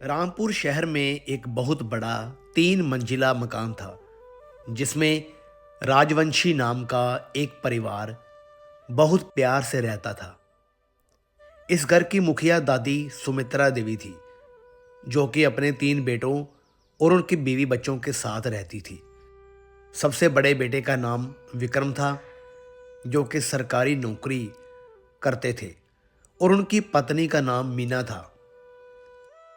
रामपुर शहर में एक बहुत बड़ा 3 मंजिला मकान था जिसमें राजवंशी नाम का एक परिवार बहुत प्यार से रहता था। इस घर की मुखिया दादी सुमित्रा देवी थी, जो कि अपने 3 बेटों और उनकी बीवी बच्चों के साथ रहती थी। सबसे बड़े बेटे का नाम विक्रम था, जो कि सरकारी नौकरी करते थे, और उनकी पत्नी का नाम मीना था।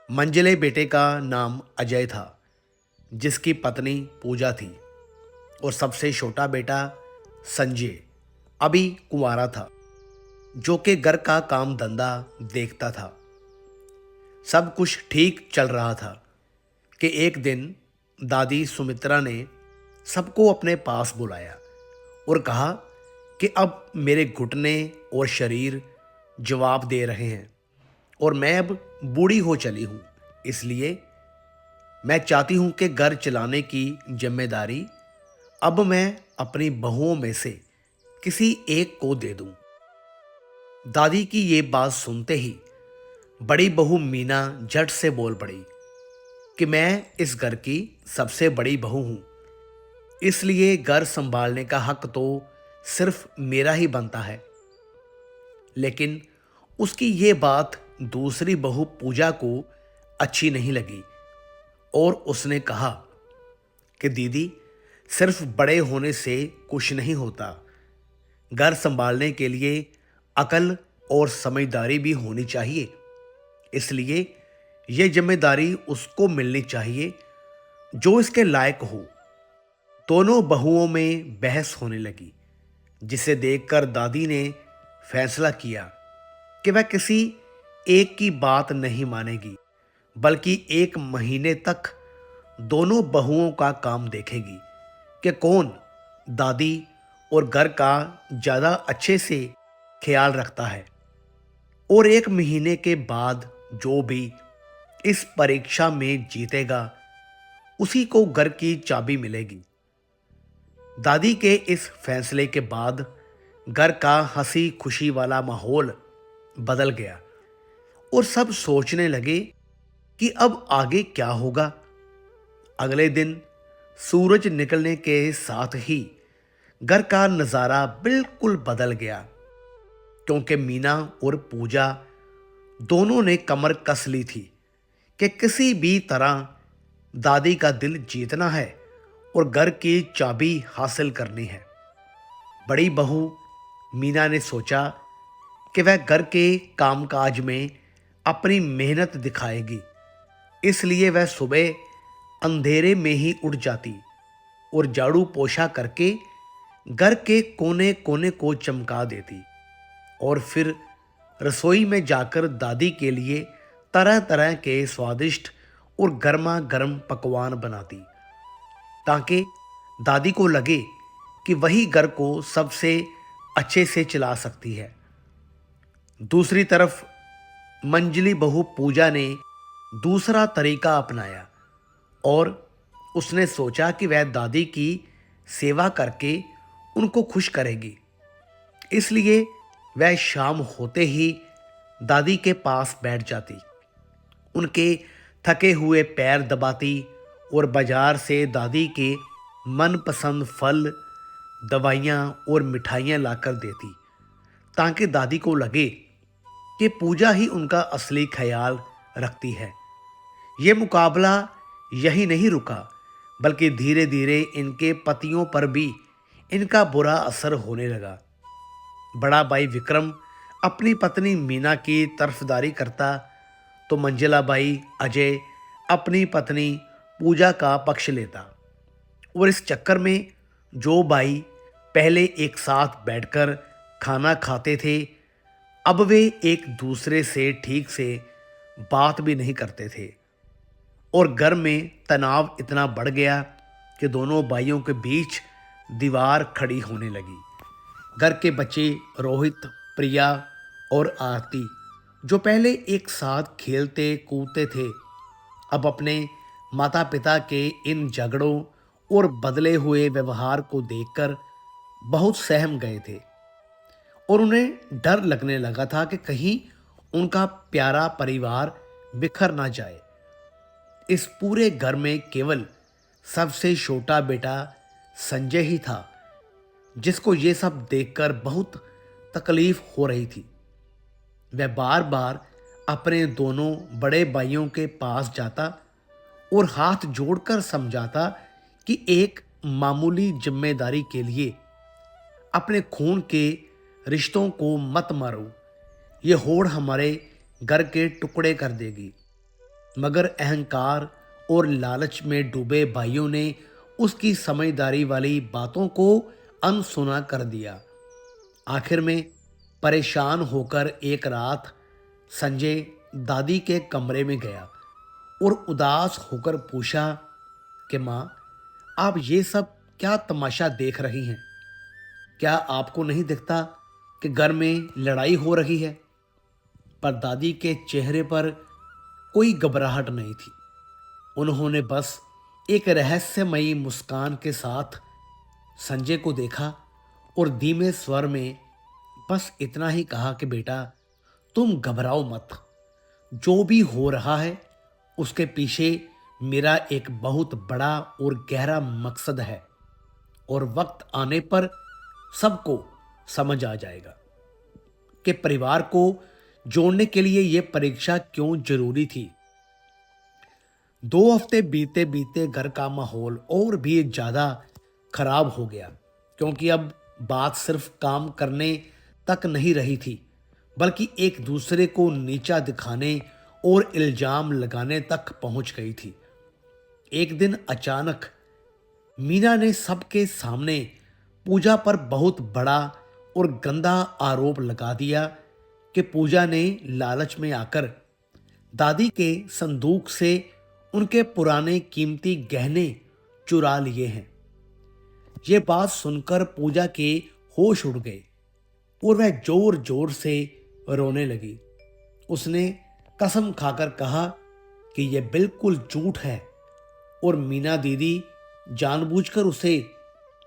मंझले बेटे का नाम अजय था, जिसकी पत्नी पूजा थी, और सबसे छोटा बेटा संजय अभी कुंवारा था, जो कि घर का काम धंधा देखता था। सब कुछ ठीक चल रहा था कि एक दिन दादी सुमित्रा ने सबको अपने पास बुलाया और कहा कि अब मेरे घुटने और शरीर जवाब दे रहे हैं और मैं अब बूढ़ी हो चली हूँ। इसलिए मैं चाहती हूँ कि घर चलाने की जिम्मेदारी अब मैं अपनी बहुओं में से किसी एक को दे दूं। दादी की ये बात सुनते ही बड़ी बहू मीना झट से बोल पड़ी कि मैं इस घर की सबसे बड़ी बहू हूं, इसलिए घर संभालने का हक तो सिर्फ मेरा ही बनता है। लेकिन उसकी ये बात दूसरी बहू पूजा को अच्छी नहीं लगी और उसने कहा कि दीदी, सिर्फ बड़े होने से कुछ नहीं होता। घर संभालने के लिए अकल और समझदारी भी होनी चाहिए। इसलिए यह जिम्मेदारी उसको मिलनी चाहिए जो इसके लायक हो। दोनों बहुओं में बहस होने लगी, जिसे देखकर दादी ने फैसला किया कि वह किसी एक की बात नहीं मानेगी, बल्कि 1 महीने तक दोनों बहुओं का काम देखेगी कि कौन दादी और घर का ज़्यादा अच्छे से ख्याल रखता है। और 1 महीने के बाद जो भी इस परीक्षा में जीतेगा, उसी को घर की चाबी मिलेगी। दादी के इस फैसले के बाद घर का हंसी खुशी वाला माहौल बदल गया और सब सोचने लगे कि अब आगे क्या होगा। अगले दिन सूरज निकलने के साथ ही घर का नज़ारा बिल्कुल बदल गया, क्योंकि मीना और पूजा दोनों ने कमर कस ली थी कि किसी भी तरह दादी का दिल जीतना है और घर की चाबी हासिल करनी है। बड़ी बहू मीना ने सोचा कि वह घर के कामकाज में अपनी मेहनत दिखाएगी, इसलिए वह सुबह अंधेरे में ही उठ जाती और झाड़ू पोछा करके घर के कोने कोने को चमका देती और फिर रसोई में जाकर दादी के लिए तरह तरह के स्वादिष्ट और गर्मा गर्म पकवान बनाती, ताकि दादी को लगे कि वही घर को सबसे अच्छे से चला सकती है। दूसरी तरफ मंजली बहू पूजा ने दूसरा तरीका अपनाया और उसने सोचा कि वह दादी की सेवा करके उनको खुश करेगी। इसलिए वह शाम होते ही दादी के पास बैठ जाती, उनके थके हुए पैर दबाती और बाजार से दादी के मनपसंद फल, दवाइयाँ और मिठाइयाँ लाकर देती, ताकि दादी को लगे कि पूजा ही उनका असली ख्याल रखती है। ये मुकाबला यही नहीं रुका, बल्कि धीरे धीरे इनके पतियों पर भी इनका बुरा असर होने लगा। बड़ा भाई विक्रम अपनी पत्नी मीना की तरफदारी करता, तो मंजिला भाई अजय अपनी पत्नी पूजा का पक्ष लेता। और इस चक्कर में जो भाई पहले एक साथ बैठकर खाना खाते थे, अब वे एक दूसरे से ठीक से बात भी नहीं करते थे और घर में तनाव इतना बढ़ गया कि दोनों भाइयों के बीच दीवार खड़ी होने लगी। घर के बच्चे रोहित, प्रिया और आरती, जो पहले एक साथ खेलते कूदते थे, अब अपने माता पिता के इन झगड़ों और बदले हुए व्यवहार को देखकर बहुत सहम गए थे और उन्हें डर लगने लगा था कि कहीं उनका प्यारा परिवार बिखर ना जाए इस पूरे घर में केवल सबसे छोटा बेटा संजय ही था जिसको ये सब देखकर बहुत तकलीफ हो रही थी। वह बार बार अपने दोनों बड़े भाइयों के पास जाता और हाथ जोड़कर समझाता कि एक मामूली जिम्मेदारी के लिए अपने खून के रिश्तों को मत मारो, ये होड़ हमारे घर के टुकड़े कर देगी। मगर अहंकार और लालच में डूबे भाइयों ने उसकी समझदारी वाली बातों को अनसुना कर दिया। आखिर में परेशान होकर एक रात संजय दादी के कमरे में गया और उदास होकर पूछा कि माँ, आप ये सब क्या तमाशा देख रही हैं? क्या आपको नहीं दिखता कि घर में लड़ाई हो रही है? पर दादी के चेहरे पर कोई घबराहट नहीं थी। उन्होंने बस एक रहस्यमयी मुस्कान के साथ संजय को देखा और धीमे स्वर में बस इतना ही कहा कि बेटा, तुम घबराओ मत। जो भी हो रहा है उसके पीछे मेरा एक बहुत बड़ा और गहरा मकसद है और वक्त आने पर सबको समझ आ जाएगा कि परिवार को जोड़ने के लिए यह परीक्षा क्यों जरूरी थी। 2 हफ्ते बीते बीते घर का माहौल और भी ज्यादा खराब हो गया, क्योंकि अब बात सिर्फ काम करने तक नहीं रही थी, बल्कि एक दूसरे को नीचा दिखाने और इल्जाम लगाने तक पहुंच गई थी। एक दिन अचानक मीना ने सबके सामने पूजा पर बहुत बड़ा और गंदा आरोप लगा दिया कि पूजा ने लालच में आकर दादी के संदूक से उनके पुराने कीमती गहने चुरा लिए हैं। ये बात सुनकर पूजा के होश उड़ गए और वह जोर जोर से रोने लगी। उसने कसम खाकर कहा कि यह बिल्कुल झूठ है और मीना दीदी जानबूझकर उसे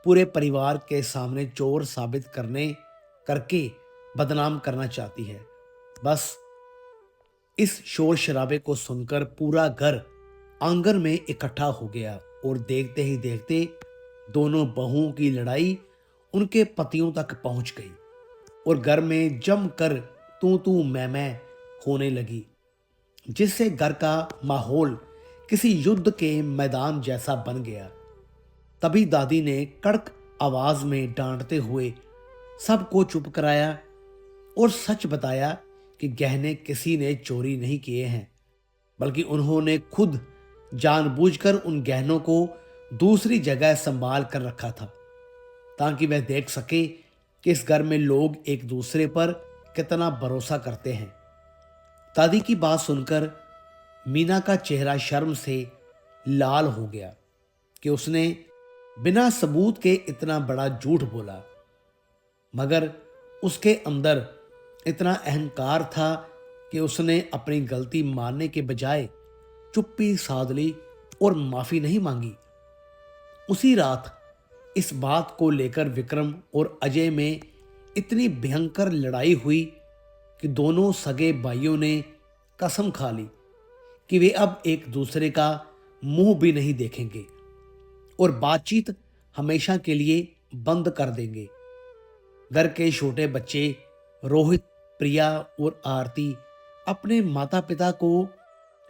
पूरे परिवार के सामने चोर साबित करके बदनाम करना चाहती है। बस इस शोर शराबे को सुनकर पूरा घर आंगन में इकट्ठा हो गया और देखते ही देखते दोनों बहुओं की लड़ाई उनके पतियों तक पहुंच गई और घर में जमकर तू मैं होने लगी, जिससे घर का माहौल किसी युद्ध के मैदान जैसा बन गया। तभी दादी ने कड़क आवाज में डांटते हुए सबको चुप कराया और सच बताया कि गहने किसी ने चोरी नहीं किए हैं, बल्कि उन्होंने खुद जानबूझकर उन गहनों को दूसरी जगह संभाल कर रखा था, ताकि वह देख सके कि इस घर में लोग एक दूसरे पर कितना भरोसा करते हैं। दादी की बात सुनकर मीना का चेहरा शर्म से लाल हो गया कि उसने बिना सबूत के इतना बड़ा झूठ बोला, मगर उसके अंदर इतना अहंकार था कि उसने अपनी गलती मानने के बजाय चुप्पी साध ली और माफी नहीं मांगी। उसी रात इस बात को लेकर विक्रम और अजय में इतनी भयंकर लड़ाई हुई कि दोनों सगे भाइयों ने कसम खा ली कि वे अब एक दूसरे का मुंह भी नहीं देखेंगे और बातचीत हमेशा के लिए बंद कर देंगे। घर के छोटे बच्चे रोहित, प्रिया और आरती अपने माता पिता को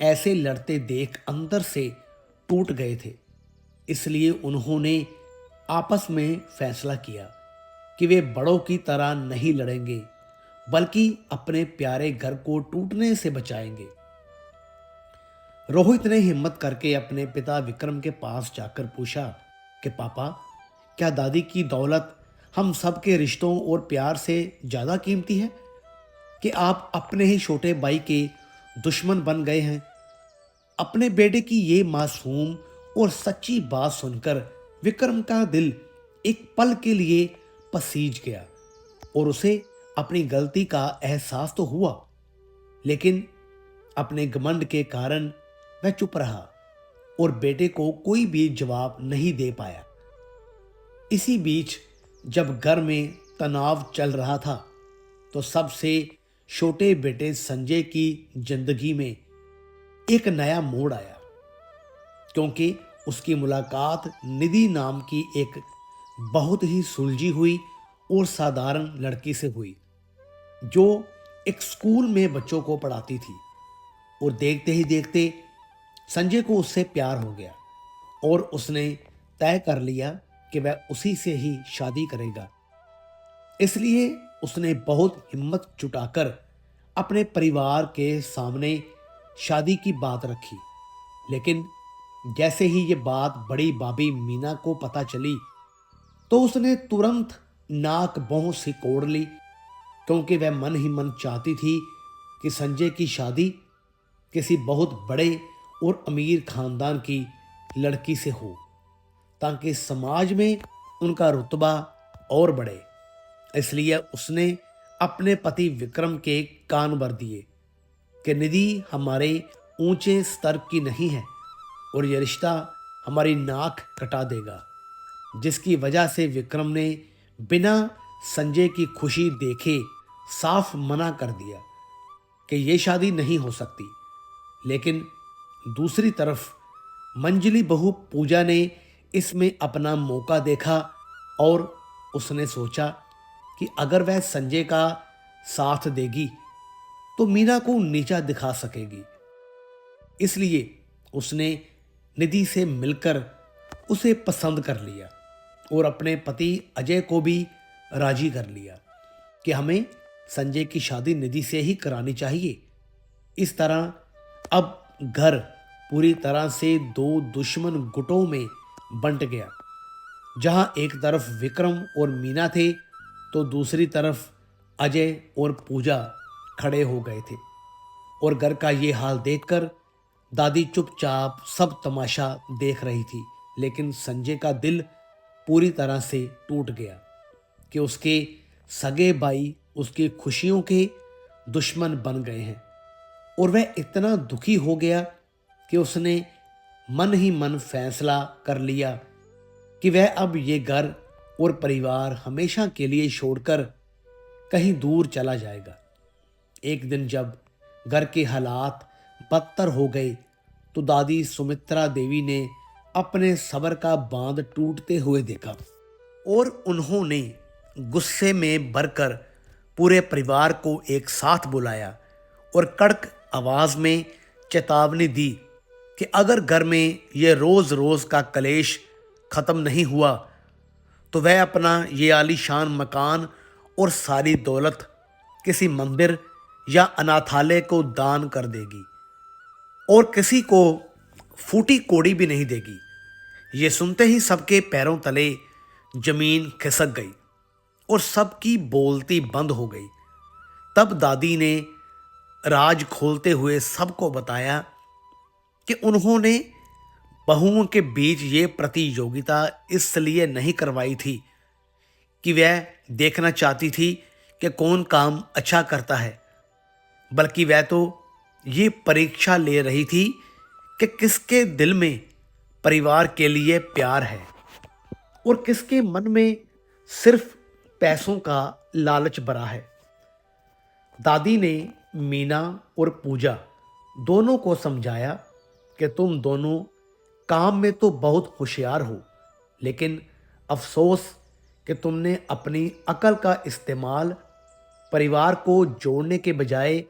ऐसे लड़ते देख अंदर से टूट गए थे। इसलिए उन्होंने आपस में फैसला किया कि वे बड़ों की तरह नहीं लड़ेंगे, बल्कि अपने प्यारे घर को टूटने से बचाएंगे। रोहित ने हिम्मत करके अपने पिता विक्रम के पास जाकर पूछा कि पापा, क्या दादी की दौलत हम सबके रिश्तों और प्यार से ज्यादा कीमती है कि आप अपने ही छोटे भाई के दुश्मन बन गए हैं? अपने बेटे की ये मासूम और सच्ची बात सुनकर विक्रम का दिल एक पल के लिए पसीज गया और उसे अपनी गलती का एहसास तो हुआ, लेकिन अपने घमंड के कारण वह चुप रहा और बेटे को कोई भी जवाब नहीं दे पाया। इसी बीच जब घर में तनाव चल रहा था तो सबसे छोटे बेटे संजय की जिंदगी में एक नया मोड़ आया। क्योंकि उसकी मुलाकात निधि नाम की एक बहुत ही सुलझी हुई और साधारण लड़की से हुई, जो एक स्कूल में बच्चों को पढ़ाती थी। और देखते ही देखते संजय को उससे प्यार हो गया और उसने तय कर लिया कि वह उसी से ही शादी करेगा। इसलिए उसने बहुत हिम्मत जुटाकर अपने परिवार के सामने शादी की बात रखी। लेकिन जैसे ही ये बात बड़ी भाभी मीना को पता चली, तो उसने तुरंत नाक भौं सिकोड़ ली, क्योंकि वह मन ही मन चाहती थी कि संजय की शादी किसी बहुत बड़े और अमीर खानदान की लड़की से हो, ताकि समाज में उनका रुतबा और बढ़े। इसलिए उसने अपने पति विक्रम के कान भर दिए कि निधि हमारे ऊंचे स्तर की नहीं है और यह रिश्ता हमारी नाक कटा देगा। जिसकी वजह से विक्रम ने बिना संजय की खुशी देखे साफ मना कर दिया कि यह शादी नहीं हो सकती। लेकिन दूसरी तरफ मंजली बहू पूजा ने इसमें अपना मौका देखा और उसने सोचा कि अगर वह संजय का साथ देगी तो मीना को नीचा दिखा सकेगी। इसलिए उसने निधि से मिलकर उसे पसंद कर लिया और अपने पति अजय को भी राजी कर लिया कि हमें संजय की शादी निधि से ही करानी चाहिए। इस तरह अब घर पूरी तरह से दो दुश्मन गुटों में बंट गया। जहां एक तरफ विक्रम और मीना थे, तो दूसरी तरफ अजय और पूजा खड़े हो गए थे। और घर का ये हाल देखकर दादी चुपचाप सब तमाशा देख रही थी। लेकिन संजय का दिल पूरी तरह से टूट गया कि उसके सगे भाई उसकी खुशियों के दुश्मन बन गए हैं। और वह इतना दुखी हो गया कि उसने मन ही मन फैसला कर लिया कि वह अब ये घर और परिवार हमेशा के लिए छोड़कर कहीं दूर चला जाएगा। एक दिन जब घर के हालात बदतर हो गए, तो दादी सुमित्रा देवी ने अपने सब्र का बांध टूटते हुए देखा और उन्होंने गुस्से में भरकर पूरे परिवार को एक साथ बुलाया और कड़क आवाज में चेतावनी दी कि अगर घर में यह रोज रोज का कलेश खत्म नहीं हुआ, तो वह अपना ये आलीशान मकान और सारी दौलत किसी मंदिर या अनाथालय को दान कर देगी और किसी को फूटी कोड़ी भी नहीं देगी। ये सुनते ही सबके पैरों तले जमीन खिसक गई और सबकी बोलती बंद हो गई। तब दादी ने राज खोलते हुए सबको बताया कि उन्होंने बहुओं के बीच ये प्रतियोगिता इसलिए नहीं करवाई थी कि वह देखना चाहती थी कि कौन काम अच्छा करता है, बल्कि वह तो ये परीक्षा ले रही थी कि किसके दिल में परिवार के लिए प्यार है और किसके मन में सिर्फ पैसों का लालच भरा है। दादी ने मीना और पूजा दोनों को समझाया कि तुम दोनों काम में तो बहुत होशियार हो, लेकिन अफसोस कि तुमने अपनी अकल का इस्तेमाल परिवार को जोड़ने के बजाय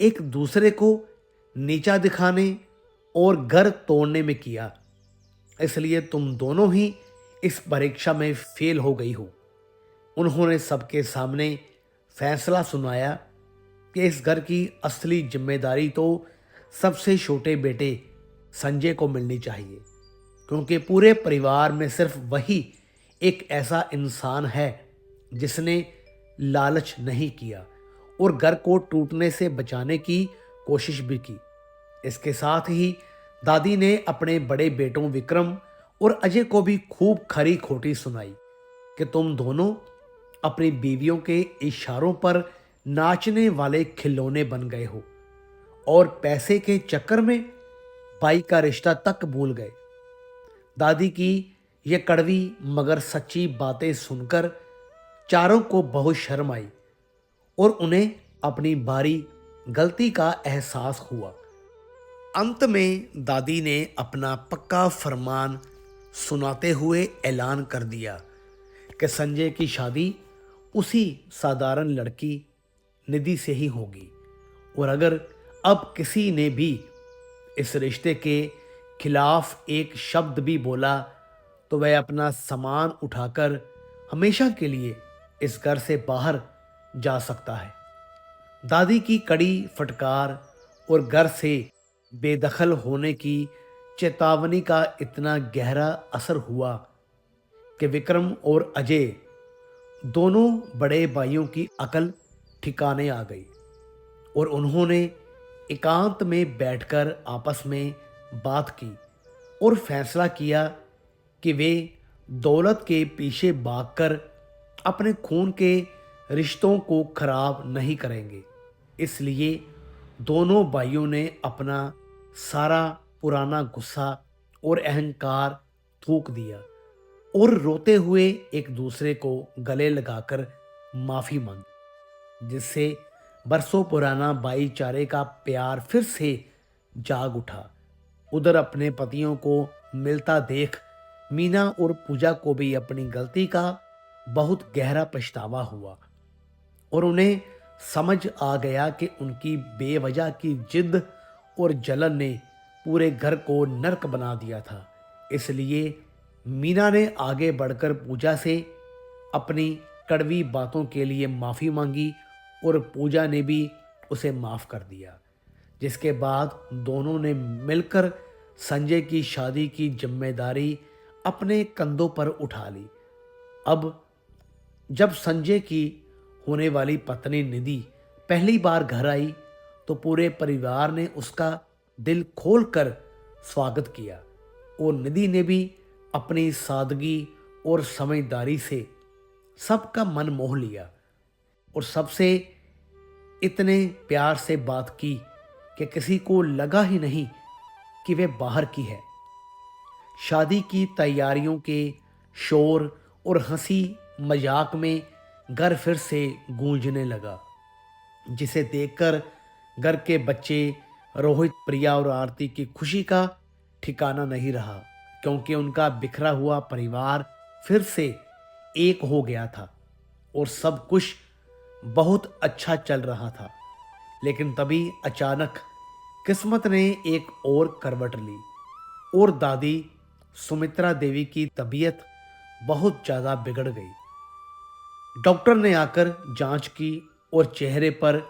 एक दूसरे को नीचा दिखाने और घर तोड़ने में किया। इसलिए तुम दोनों ही इस परीक्षा में फेल हो गई हो। उन्होंने सबके सामने फैसला सुनाया कि इस घर की असली जिम्मेदारी तो सबसे छोटे बेटे संजय को मिलनी चाहिए, क्योंकि पूरे परिवार में सिर्फ वही एक ऐसा इंसान है जिसने लालच नहीं किया और घर को टूटने से बचाने की कोशिश भी की। इसके साथ ही दादी ने अपने बड़े बेटों विक्रम और अजय को भी खूब खरी खोटी सुनाई कि तुम दोनों अपनी बीवियों के इशारों पर नाचने वाले खिलौने बन गए हो और पैसे के चक्कर में भाई का रिश्ता तक भूल गए। दादी की ये कड़वी मगर सच्ची बातें सुनकर चारों को बहुत शर्म आई और उन्हें अपनी भारी गलती का एहसास हुआ। अंत में दादी ने अपना पक्का फरमान सुनाते हुए ऐलान कर दिया कि संजय की शादी उसी साधारण लड़की निधि से ही होगी, और अगर अब किसी ने भी इस रिश्ते के खिलाफ एक शब्द भी बोला तो वह अपना सामान उठाकर हमेशा के लिए इस घर से बाहर जा सकता है। दादी की कड़ी फटकार और घर से बेदखल होने की चेतावनी का इतना गहरा असर हुआ कि विक्रम और अजय दोनों बड़े भाइयों की अकल ठिकाने आ गई, और उन्होंने एकांत में बैठकर आपस में बात की और फैसला किया कि वे दौलत के पीछे भागकर अपने खून के रिश्तों को खराब नहीं करेंगे। इसलिए दोनों भाइयों ने अपना सारा पुराना गुस्सा और अहंकार थूक दिया और रोते हुए एक दूसरे को गले लगाकर माफी मांगी, जिससे बरसों पुराना भाईचारे का प्यार फिर से जाग उठा। उधर अपने पतियों को मिलता देख मीना और पूजा को भी अपनी गलती का बहुत गहरा पछतावा हुआ, और उन्हें समझ आ गया कि उनकी बेवजह की जिद और जलन ने पूरे घर को नर्क बना दिया था। इसलिए मीना ने आगे बढ़कर पूजा से अपनी कड़वी बातों के लिए माफ़ी मांगी और पूजा ने भी उसे माफ़ कर दिया, जिसके बाद दोनों ने मिलकर संजय की शादी की जिम्मेदारी अपने कंधों पर उठा ली। अब जब संजय की होने वाली पत्नी निधि पहली बार घर आई तो पूरे परिवार ने उसका दिल खोलकर स्वागत किया, और निधि ने भी अपनी सादगी और समझदारी से सबका मन मोह लिया और सबसे इतने प्यार से बात की कि किसी को लगा ही नहीं कि वे बाहर की है। शादी की तैयारियों के शोर और हंसी मजाक में घर फिर से गूंजने लगा, जिसे देखकर घर के बच्चे रोहित, प्रिया और आरती की खुशी का ठिकाना नहीं रहा, क्योंकि उनका बिखरा हुआ परिवार फिर से एक हो गया था और सब कुछ बहुत अच्छा चल रहा था। लेकिन तभी अचानक किस्मत ने एक और करवट ली और दादी सुमित्रा देवी की तबीयत बहुत ज़्यादा बिगड़ गई। डॉक्टर ने आकर जांच की और चेहरे पर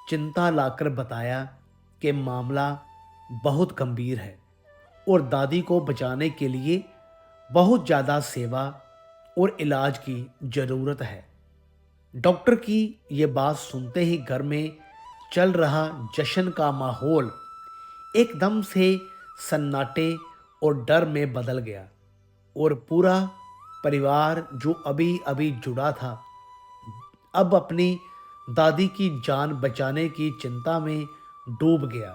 चिंता लाकर बताया कि मामला बहुत गंभीर है और दादी को बचाने के लिए बहुत ज़्यादा सेवा और इलाज की ज़रूरत है। डॉक्टर की ये बात सुनते ही घर में चल रहा जश्न का माहौल एकदम से सन्नाटे और डर में बदल गया, और पूरा परिवार जो अभी अभी जुड़ा था अब अपनी दादी की जान बचाने की चिंता में डूब गया।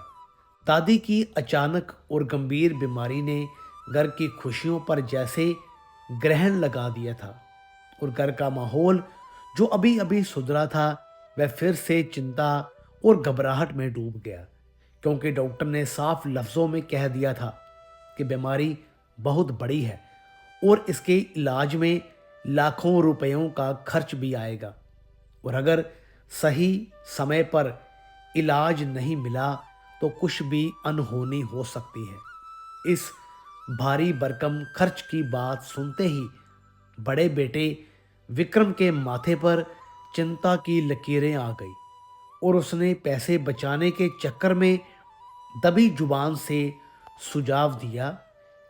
दादी की अचानक और गंभीर बीमारी ने घर की खुशियों पर जैसे ग्रहण लगा दिया था, और घर का माहौल जो अभी अभी सुधरा था वह फिर से चिंता और घबराहट में डूब गया, क्योंकि डॉक्टर ने साफ लफ्ज़ों में कह दिया था कि बीमारी बहुत बड़ी है और इसके इलाज में लाखों रुपयों का खर्च भी आएगा, और अगर सही समय पर इलाज नहीं मिला तो कुछ भी अनहोनी हो सकती है। इस भारी भरकम खर्च की बात सुनते ही बड़े बेटे विक्रम के माथे पर चिंता की लकीरें आ गई, और उसने पैसे बचाने के चक्कर में दबी जुबान से सुझाव दिया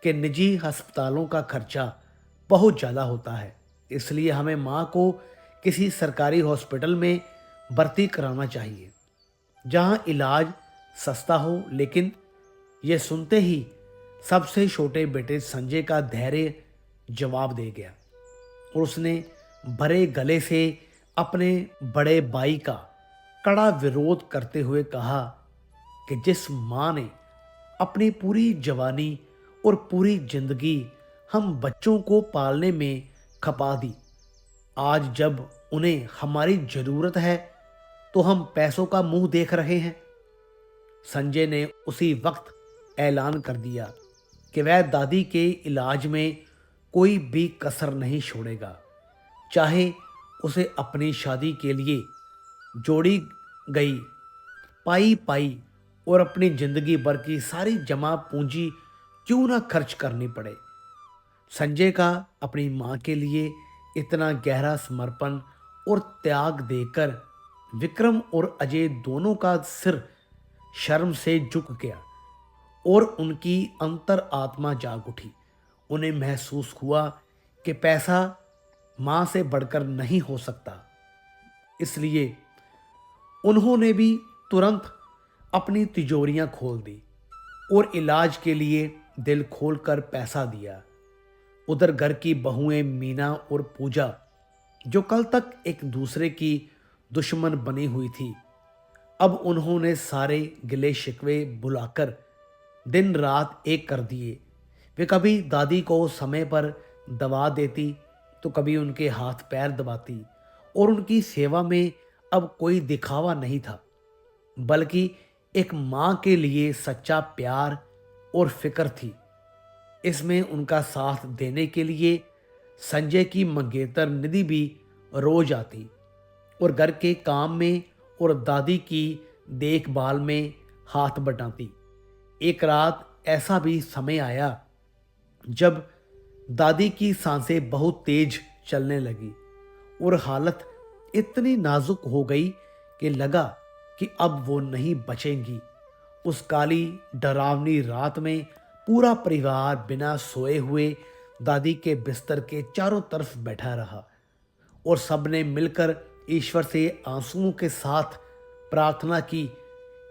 कि निजी अस्पतालों का खर्चा बहुत ज़्यादा होता है, इसलिए हमें माँ को किसी सरकारी हॉस्पिटल में भर्ती कराना चाहिए जहाँ इलाज सस्ता हो। लेकिन ये सुनते ही सबसे छोटे बेटे संजय का धैर्य जवाब दे गया, और उसने भरे गले से अपने बड़े भाई का कड़ा विरोध करते हुए कहा कि जिस माँ ने अपनी पूरी जवानी और पूरी जिंदगी हम बच्चों को पालने में खपा दी, आज जब उन्हें हमारी ज़रूरत है तो हम पैसों का मुंह देख रहे हैं। संजय ने उसी वक्त ऐलान कर दिया कि वह दादी के इलाज में कोई भी कसर नहीं छोड़ेगा, चाहे उसे अपनी शादी के लिए जोड़ी गई पाई पाई और अपनी जिंदगी भर की सारी जमा पूंजी क्यों ना खर्च करनी पड़े। संजय का अपनी माँ के लिए इतना गहरा समर्पण और त्याग देखकर विक्रम और अजय दोनों का सिर शर्म से झुक गया और उनकी अंतर आत्मा जाग उठी। उन्हें महसूस हुआ कि पैसा माँ से बढ़कर नहीं हो सकता। इसलिए उन्होंने भी तुरंत अपनी तिजोरियां खोल दी और इलाज के लिए दिल खोलकर पैसा दिया। उधर घर की बहुएं मीना और पूजा, जो कल तक एक दूसरे की दुश्मन बनी हुई थी, अब उन्होंने सारे गिले शिकवे भुलाकर दिन रात एक कर दिए। वे कभी दादी को समय पर दवा देती तो कभी उनके हाथ पैर दबाती और उनकी सेवा में अब कोई दिखावा नहीं था, बल्कि एक माँ के लिए सच्चा प्यार और फिक्र थी। इसमें उनका साथ देने के लिए संजय की मंगेतर निधि भी रोज आती और घर के काम में और दादी की देखभाल में हाथ बटाती। एक रात ऐसा भी समय आया जब दादी की सांसें बहुत तेज चलने लगी और हालत इतनी नाजुक हो गई कि लगा कि अब वो नहीं बचेंगी। उस काली डरावनी रात में पूरा परिवार बिना सोए हुए दादी के बिस्तर के चारों तरफ बैठा रहा और सबने मिलकर ईश्वर से आंसुओं के साथ प्रार्थना की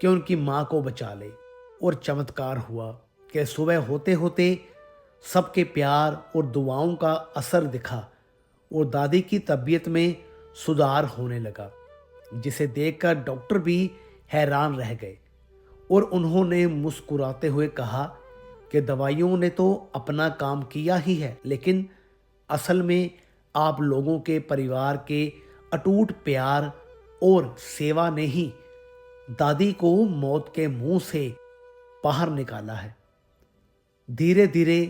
कि उनकी माँ को बचा ले। और चमत्कार हुआ कि सुबह होते होते सबके प्यार और दुआओं का असर दिखा और दादी की तबीयत में सुधार होने लगा, जिसे देखकर डॉक्टर भी हैरान रह गए और उन्होंने मुस्कुराते हुए कहा कि दवाइयों ने तो अपना काम किया ही है, लेकिन असल में आप लोगों के परिवार के अटूट प्यार और सेवा ने ही दादी को मौत के मुंह से बाहर निकाला है। धीरे धीरे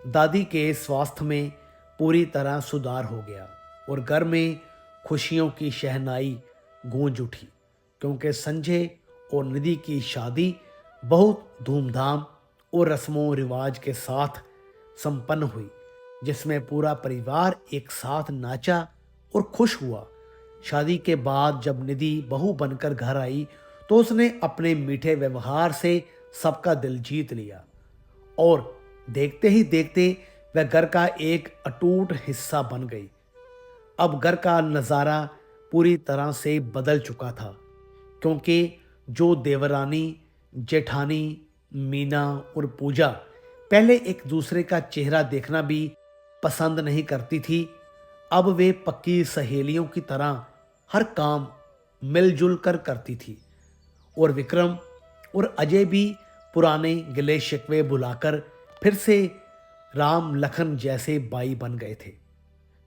दादी के स्वास्थ्य में पूरी तरह सुधार हो गया और घर में खुशियों की शहनाई गूंज उठी, क्योंकि संजय और निधि की शादी बहुत धूमधाम और रस्मों रिवाज के साथ संपन्न हुई, जिसमें पूरा परिवार एक साथ नाचा और खुश हुआ। शादी के बाद जब निधि बहू बनकर घर आई तो उसने अपने मीठे व्यवहार से सबका दिल जीत लिया और देखते ही देखते वह घर का एक अटूट हिस्सा बन गई। अब घर का नज़ारा पूरी तरह से बदल चुका था, क्योंकि जो देवरानी, जेठानी, मीना और पूजा पहले एक दूसरे का चेहरा देखना भी पसंद नहीं करती थी, अब वे पक्की सहेलियों की तरह हर काम मिलजुल कर करती थी। और विक्रम और अजय भी पुराने गिले शिकवे भुलाकर फिर से राम लखन जैसे भाई बन गए थे।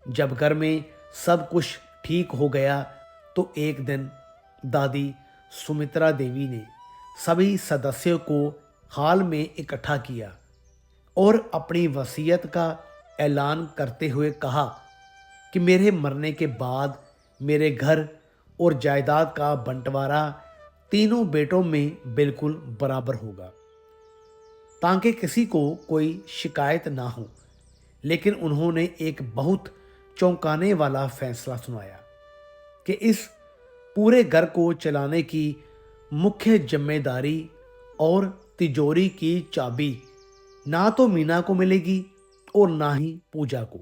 जब घर में सब कुछ ठीक हो गया तो एक दिन दादी सुमित्रा देवी ने सभी सदस्यों को हाल में इकट्ठा किया और अपनी वसीयत का ऐलान करते हुए कहा कि मेरे मरने के बाद मेरे घर और जायदाद का बंटवारा तीनों बेटों में बिल्कुल बराबर होगा, ताकि किसी को कोई शिकायत ना हो। लेकिन उन्होंने एक बहुत चौंकाने वाला फैसला सुनाया कि इस पूरे घर को चलाने की मुख्य जिम्मेदारी और तिजोरी की चाबी ना तो मीना को मिलेगी और ना ही पूजा को,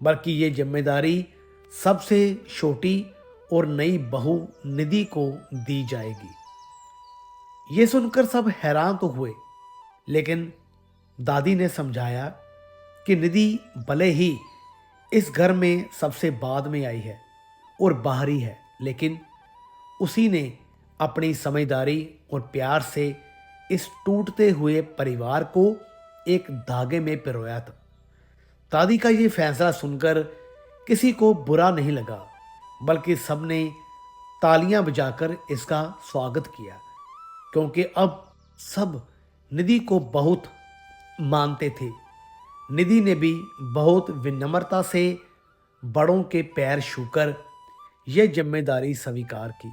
बल्कि ये जिम्मेदारी सबसे छोटी और नई बहू निधि को दी जाएगी। ये सुनकर सब हैरान तो हुए, लेकिन दादी ने समझाया कि निधि भले ही इस घर में सबसे बाद में आई है और बाहरी है, लेकिन उसी ने अपनी समझदारी और प्यार से इस टूटते हुए परिवार को एक धागे में पिरोया था। दादी का ये फैसला सुनकर किसी को बुरा नहीं लगा, बल्कि सबने तालियां बजाकर इसका स्वागत किया, क्योंकि अब सब निधि को बहुत मानते थे। निधि ने भी बहुत विनम्रता से बड़ों के पैर छूकर यह जिम्मेदारी स्वीकार की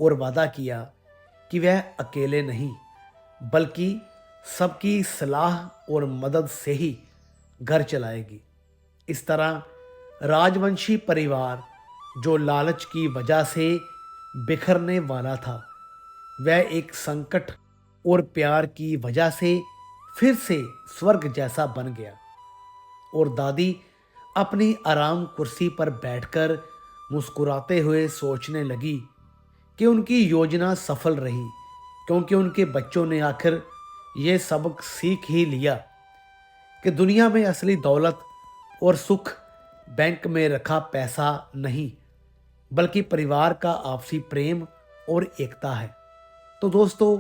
और वादा किया कि वह अकेले नहीं बल्कि सबकी सलाह और मदद से ही घर चलाएगी। इस तरह राजवंशी परिवार जो लालच की वजह से बिखरने वाला था, वह एक संकट और प्यार की वजह से फिर से स्वर्ग जैसा बन गया। और दादी अपनी आराम कुर्सी पर बैठकर मुस्कुराते हुए सोचने लगी कि उनकी योजना सफल रही, क्योंकि उनके बच्चों ने आखिर ये सबक सीख ही लिया कि दुनिया में असली दौलत और सुख बैंक में रखा पैसा नहीं, बल्कि परिवार का आपसी प्रेम और एकता है। तो दोस्तों,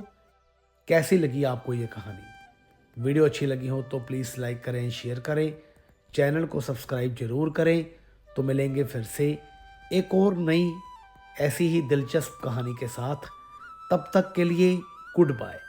कैसी लगी आपको ये कहानी? वीडियो अच्छी लगी हो तो प्लीज़ लाइक करें, शेयर करें, चैनल को सब्सक्राइब जरूर करें। तो मिलेंगे फिर से एक और नई ऐसी ही दिलचस्प कहानी के साथ। तब तक के लिए गुड बाय।